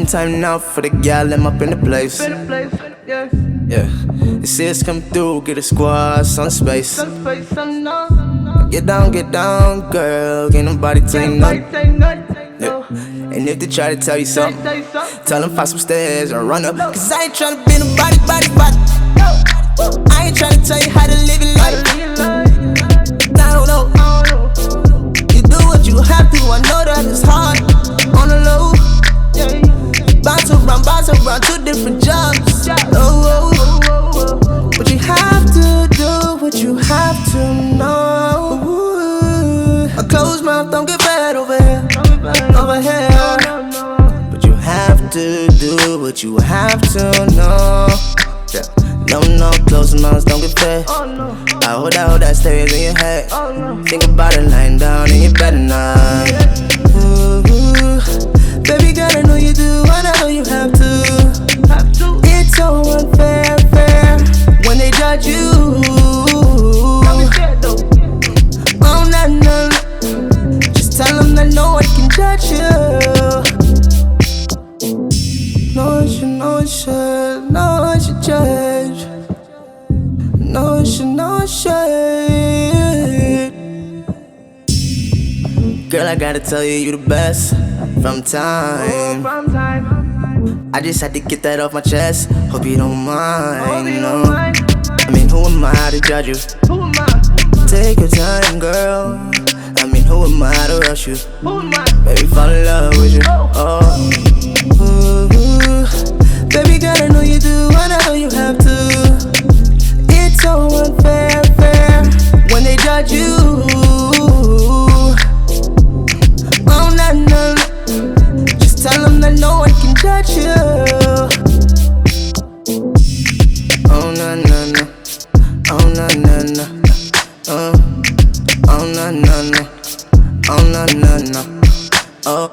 time now for the gal, I'm up in the place. Yeah, the sis come through, get a squad, some space. Get down, girl, ain't nobody tell you nothing. Yeah. And if they try to tell you something, tell them find some stairs or run up. Cause I ain't tryna be nobody, I ain't tryna tell you how to live your life. I don't know. You do what you have to, I know that it's hard. On the low, bounce around, 2 different jobs. But you have to do what you have to know. A closed mouth don't get fed over here. But you have to do what you have to know. Yeah. No, closed mouths don't get fed. I hold that stays in your head. Think about it lying down and you better not. Baby girl, I know you do, and I know you have to. It's so unfair, when they judge you. Oh, no. Just tell them that no one can judge you. No one should judge. No one should. Girl, I gotta tell you, you the best from time. I just had to get that off my chest. Hope you don't mind, no. I mean, who am I to judge you? Take your time, girl. I mean, who am I to rush you? Baby, fall in love with you. Baby girl, I know you do, and I know you have to. It's so unfair, when they judge you. Oh, no. Just tell them that no one can judge you. Oh, no. Oh, no. Oh, no. Oh, no. Oh.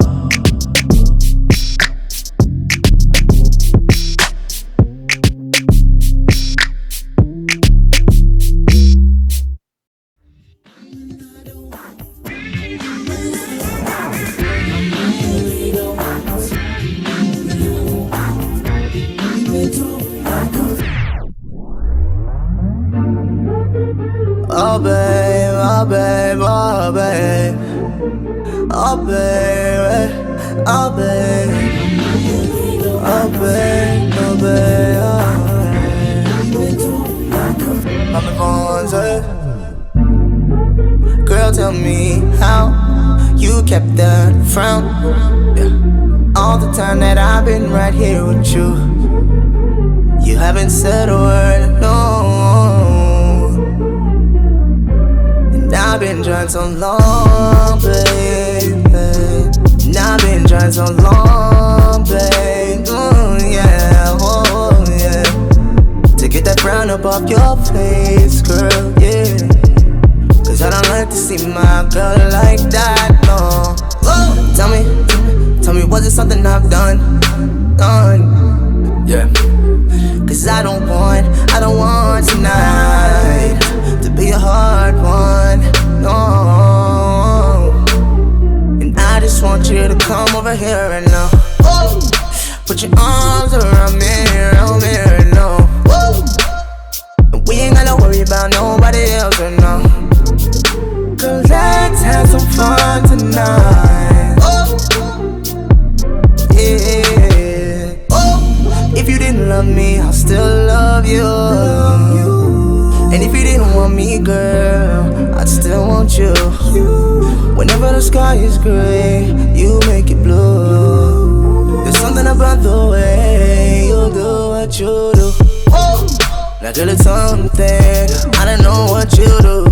Oh babe, girl, tell me how you kept that frown. Yeah. All the time that I've been right here with you, you haven't said a word, no. I've been trying so long, baby. I've been trying so long, baby. Yeah. To get that frown up off your face, girl, yeah. Cause I don't like to see my girl like that, no. Tell me, was it something I've done? Yeah. Cause I don't want tonight to be a hard one, no. And I just want you to come over here and now. Put your arms around me right now. And we ain't gotta worry about nobody else right now. Girl, let's have some fun tonight. Yeah. If you didn't love me, I'll still love you. And if you didn't want me, girl, I'd still want you. Whenever the sky is gray, you make it blue. There's something about the way you do what you do. Now girl, it's something, I don't know what you do.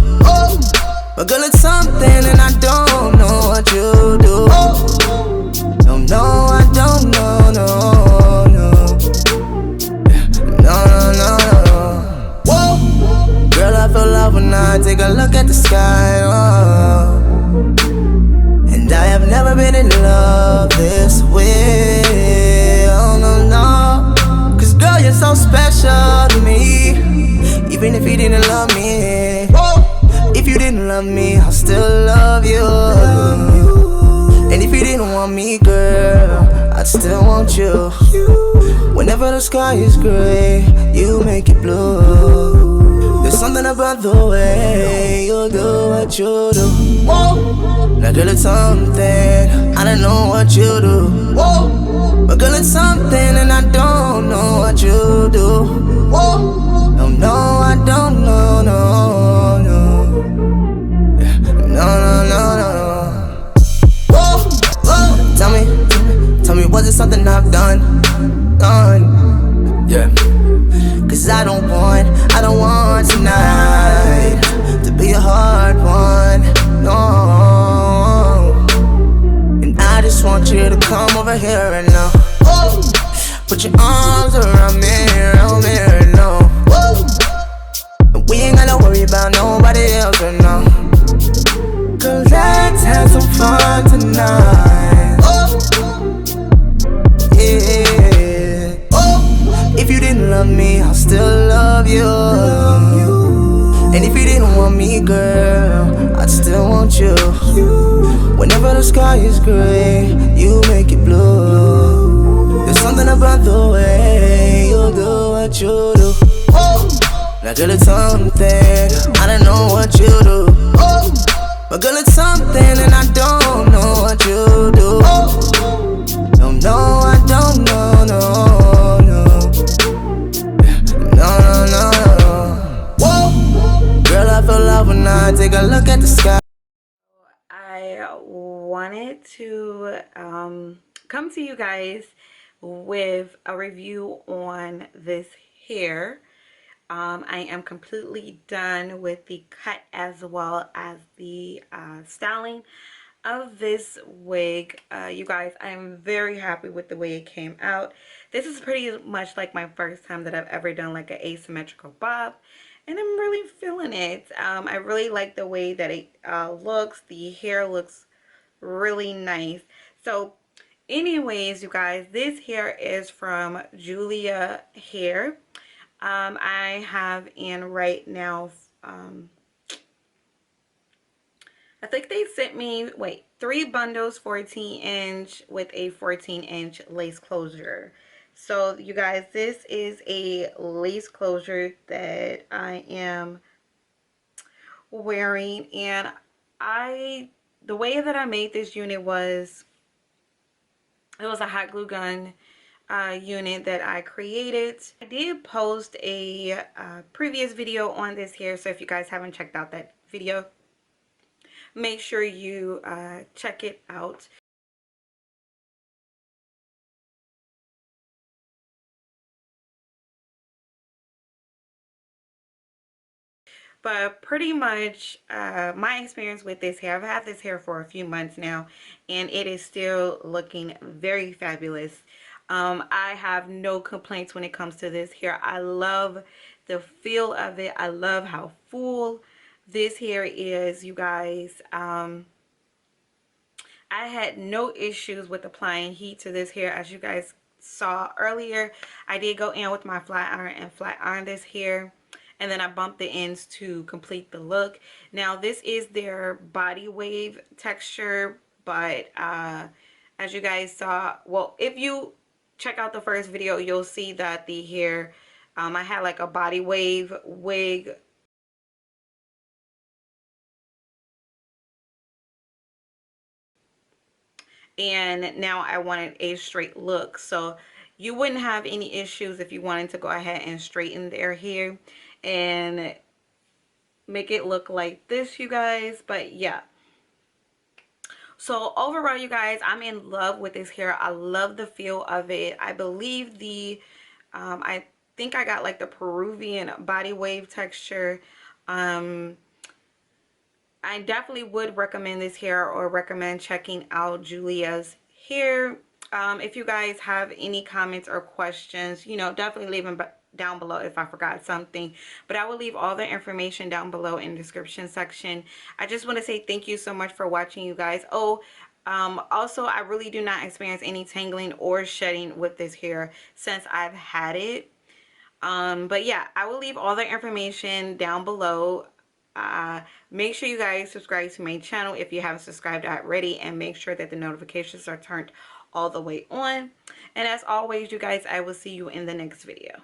But girl, it's something and I don't know what you do. No, I don't know, no. Girl, I feel love when I take a look at the sky, and I have never been in love this way, oh no. Cause girl, you're so special to me. Even if you didn't love me, if you didn't love me, I'll still love you. And if you didn't want me, girl, I'd still want you. Whenever the sky is gray, you make it blue. There's something about the way you do what you do. Whoa. Now girl, it's something, I don't know what you do. Whoa. But girl, it's something and I don't know what you do. Whoa. No, no, I don't know, no, no. Yeah. No, no, no, no, no. Whoa, whoa. Tell me, was it something I've done? Yeah. Cause I don't want tonight to be a hard one, no. And I just want you to come over here and now. Put your arms around me right now. And we ain't gotta worry about nobody else right now. Girl, let's have some fun tonight. Yeah. If you didn't love me, I'll still love you. And if you didn't want me, girl, I'd still want you. Whenever the sky is gray, you make it blue. There's something about the way you do what you do. Now girl, it's something, I don't know what you do. But girl, it's something and I don't know what you do. No, no, I don't know, no, no. No, no, no, no. Whoa. Girl, I feel love when I take a look at the sky. I wanted to come to you guys with a review on this hair. I am completely done with the cut as well as the styling of this wig. You guys, I am very happy with the way it came out. This is pretty much like my first time that I've ever done like an asymmetrical bob, and I'm really feeling it. I really like the way that it looks. The hair looks really nice. So anyways, you guys, this hair is from Julia Hair. I have in right now, I think they sent me, 3 bundles 14-inch with a 14-inch lace closure. So you guys, this is a lace closure that I am wearing, and the way that I made this unit was, it was a hot glue gun unit that I created. I did post a previous video on this hair, so if you guys haven't checked out that video, make sure you check it out. But pretty much my experience with this hair, I've had this hair for a few months now, and it is still looking very fabulous. I have no complaints when it comes to this hair. I love the feel of it. I love how full this hair is, you guys. I had no issues with applying heat to this hair. As you guys saw earlier, I did go in with my flat iron and flat iron this hair, and then I bumped the ends to complete the look. Now this is their body wave texture, but as you guys saw, well, if you check out the first video, you'll see that the hair, I had like a body wave wig, and now I wanted a straight look. So you wouldn't have any issues if you wanted to go ahead and straighten their hair and make it look like this, you guys. But yeah, so overall, you guys, I'm in love with this hair. I love the feel of it. I believe I think I got like the Peruvian body wave texture. I definitely would recommend this hair, or recommend checking out Julia's hair. If you guys have any comments or questions, you know, definitely leave them down below if I forgot something. But I will leave all the information down below in the description section. I just want to say thank you so much for watching, you guys. Also, I really do not experience any tangling or shedding with this hair since I've had it. But yeah, I will leave all the information down below. Make sure you guys subscribe to my channel if you haven't subscribed already, and make sure that the notifications are turned all the way on. And as always, you guys, I will see you in the next video.